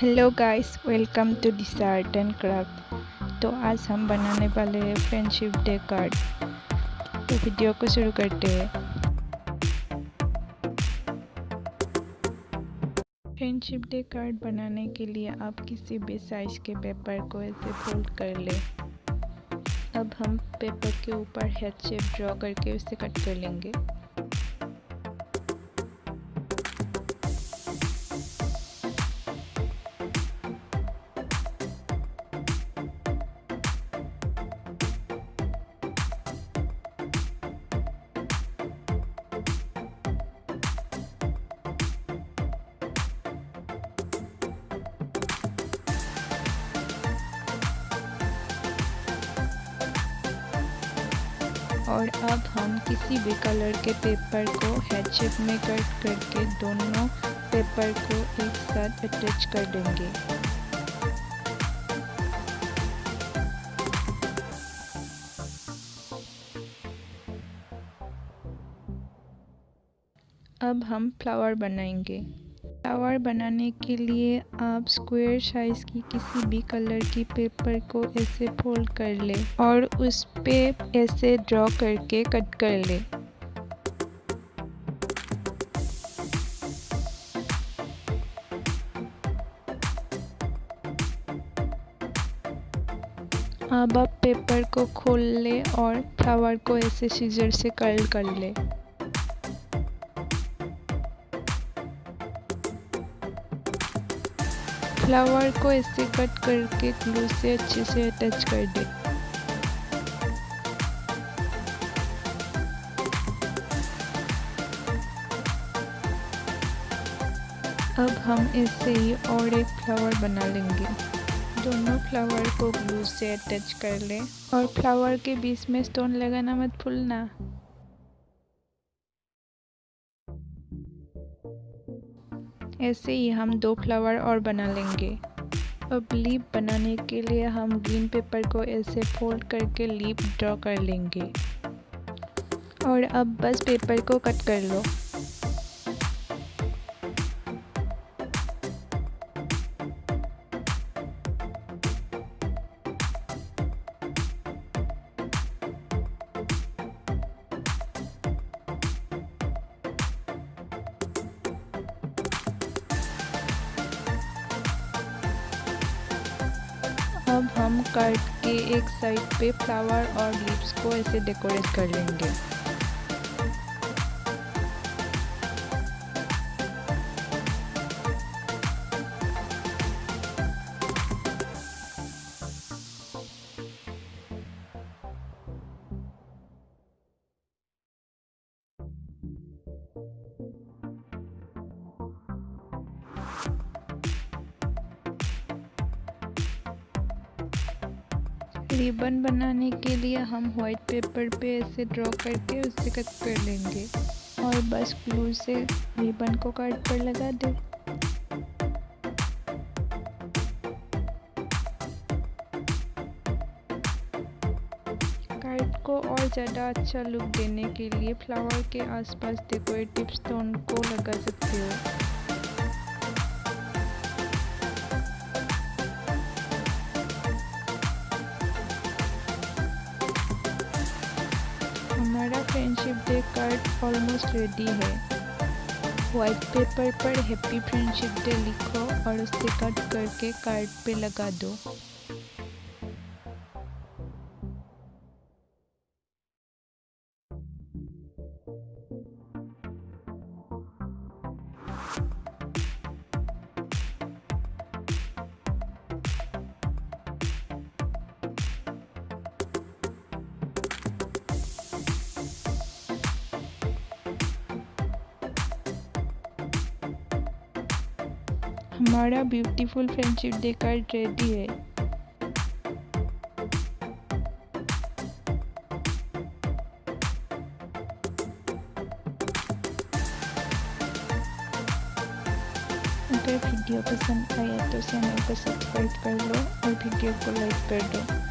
Hello guys, welcome to Disha art and craft. तो आज हम बनाने वाले हैं फ्रेंडशिप डे कार्ड। तो वीडियो को शुरू करते हैं। फ्रेंडशिप डे कार्ड बनाने के लिए आप किसी भी साइज के पेपर को ऐसे फोल्ड कर लें। अब हम पेपर के ऊपर हेड शेप ड्रॉ करके उसे कट कर लेंगे। और अब हम किसी भी कलर के पेपर को हेड शेप में कट करके दोनों पेपर को एक साथ अटैच कर देंगे। अब हम फ्लावर बनाएंगे। फ्लावर बनाने के लिए आप स्क्वायर साइज की किसी भी कलर की पेपर को ऐसे फोल्ड कर ले और उस पे ऐसे ड्रॉ करके कट कर ले। अब आप पेपर को खोल ले और फ्लावर को ऐसे सीजर से कर्ल कर ले। फ्लावर को ऐसे कट करके ग्लू से अच्छे से अटैच कर दे। अब हम इससे ही और एक फ्लावर बना लेंगे। दोनों फ्लावर को ग्लू से अटैच कर ले और फ्लावर के बीच में स्टोन लगाना मत भूलना। ऐसे ही हम 2 फ्लावर और बना लेंगे। अब लीफ बनाने के लिए हम ग्रीन पेपर को ऐसे फोल्ड करके लीफ ड्रॉ कर लेंगे और अब बस पेपर को कट कर लो। अब हम कार्ड के एक साइड पे फ्लावर और लीव्स को ऐसे डेकोरेट कर लेंगे। रिबन बनाने के लिए हम व्हाइट पेपर पे ऐसे ड्रॉ करके उसे कट कर लेंगे और बस ग्लू से रिबन को कार्ड पर लगा दे। कार्ड को और ज़्यादा अच्छा लुक देने के लिए फ्लावर के आसपास डेकोरेटिव स्टोन को लगा सकते हो। हमारा friendship day card almost ready है। व्हाइट पेपर पर हैप्पी फ्रेंडशिप डे लिखो और उसे कट करके कार्ड पे लगा दो। हमारा beautiful friendship day card ready है। अगर वीडियो पसंद आया तो चैनल को सब्सक्राइब कर लो और वीडियो को लाइक कर दो।